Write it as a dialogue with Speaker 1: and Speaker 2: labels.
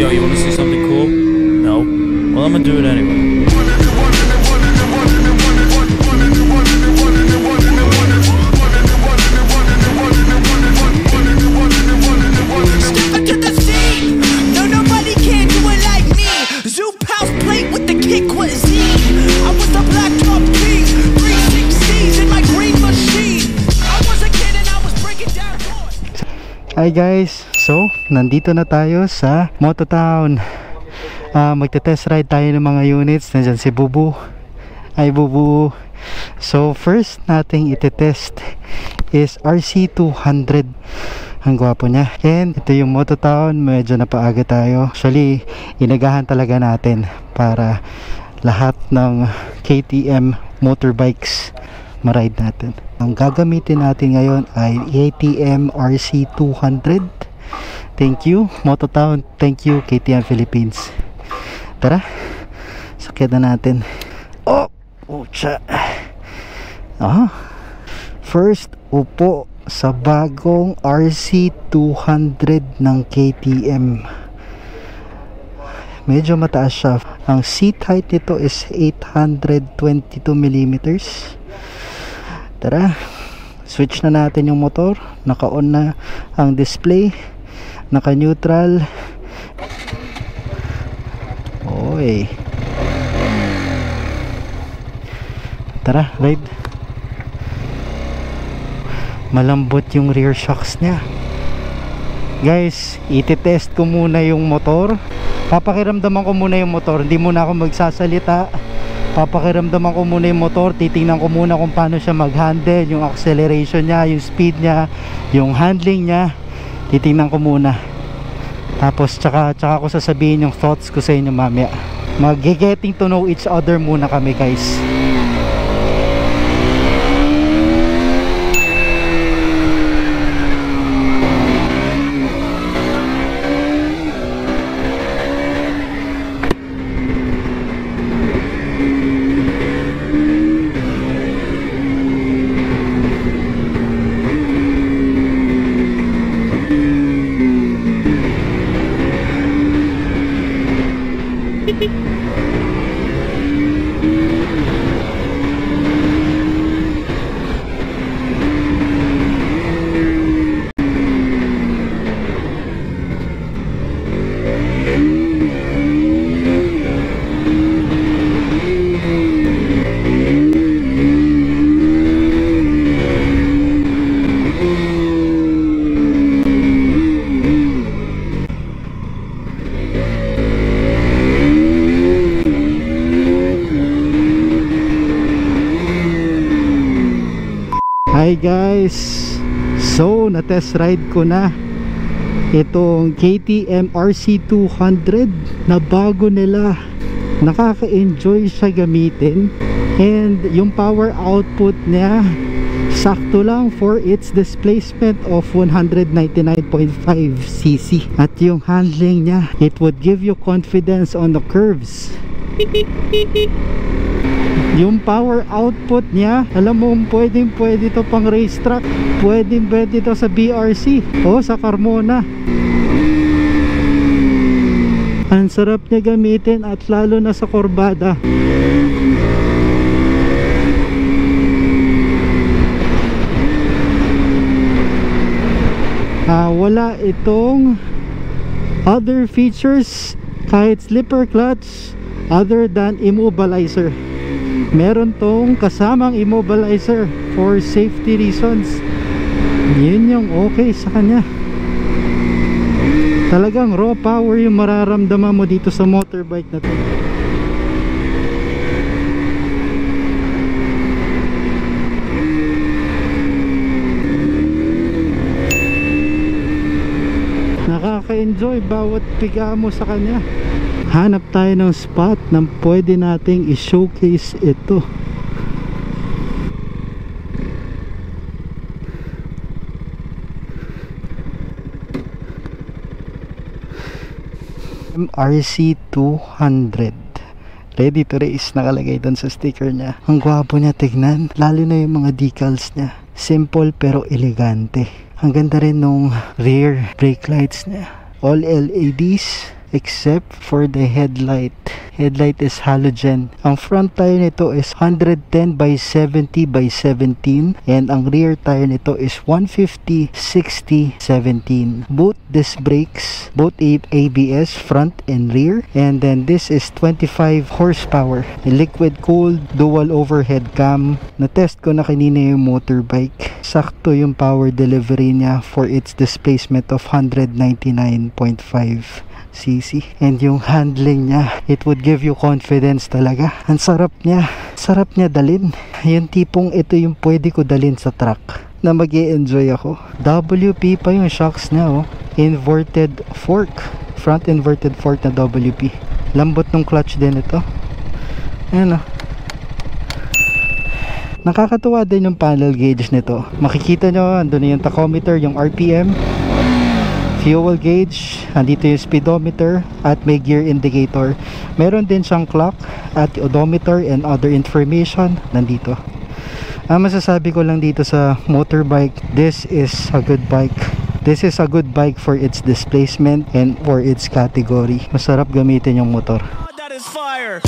Speaker 1: Yo, you wanna see something cool? No? Well, I'm gonna do it anyway.
Speaker 2: Hi guys, so nandito na tayo sa Mototown. Magte-test ride tayo ng mga units. Nandiyan si Bubu. Hi Bubu. So first nating ite-test is RC200. Ang gwapo niya. And ito yung Mototown. Medyo napaaga tayo. Actually, inagahan talaga natin para lahat ng KTM motorbikes ma-ride natin. Ang gagamitin natin ngayon ay KTM RC200. Thank you Mototown, thank you KTM Philippines. Tara, sakyan na natin. Oh, pucha. First upo sa bagong RC200 ng KTM. Medyo mataas siya. Ang seat height nito is 822mm. Tara, switch na natin yung motor. Naka-on na ang display, naka-neutral. Oy, tara, ride. Malambot yung rear shocks niya. Guys, iti-test ko muna yung motor. Papakiramdaman ko muna yung motor. Hindi muna ako magsasalita. Papakiramdaman ko muna yung motor. Titingnan ko muna kung paano siya mag-handle, yung acceleration niya, yung speed niya, yung handling niya. Titingnan ko muna. Tapos tsaka ko sasabihin yung thoughts ko sa inyo mamaya. Mag-getting to know each other muna kami guys. Hi guys, so na-test ride ko na itong KTM RC200 na bago nila. Nakaka-enjoy siya gamitin and yung power output niya sakto lang for its displacement of 199.5cc. At yung handling niya, it would give you confidence on the curves. Yung power output niya, alam mo, pwede to pang racetrack, pwede to sa BRC o sa Carmona. Ang sarap niya gamitin at lalo na sa kurbada. Wala itong other features kahit slipper clutch other than immobilizer. Meron tong kasamang immobilizer for safety reasons. Yun yung okay sa kanya. Talagang raw power yung mararamdaman mo dito sa motorbike na to. Nakaka-enjoy bawat piga mo sa kanya. Hanap tayo ng spot na pwede nating i-showcase ito. RC200 ready to race nakalagay doon sa sticker niya. Ang gwapo niya tignan, lalo na yung mga decals niya. Simple pero elegante. Ang ganda rin nung rear brake lights niya, all LEDs. except for the headlight. Headlight is halogen. Ang front tire nito is 110 by 70 by 17 and ang rear tire nito is 150 60 17. Both disc brakes, both ABS front and rear, and then this is 25 horsepower. Liquid cooled dual overhead cam. Na-test ko na kanina yung motorbike. Sakto yung power delivery niya for its displacement of 199.5 cc. And yung handling niya, it would give you confidence talaga. Ang sarap niya. Sarap niya dalin. Yung tipong ito yung pwede ko dalin sa truck na mag-e-enjoy ako. WP pa yung shocks niya, oh. Inverted fork. Front inverted fork na WP. Lambot ng clutch din ito. Ayan, oh. Nakakatuwa din yung panel gauge nito. Makikita nyo, andun na yung tachometer, yung RPM, fuel gauge, andito yung speedometer at may gear indicator. Meron din siyang clock at odometer and other information nandito. Ang masasabi ko lang dito sa motorbike, this is a good bike. This is a good bike for its displacement and for its category. Masarap gamitin yung motor.
Speaker 1: That is fire.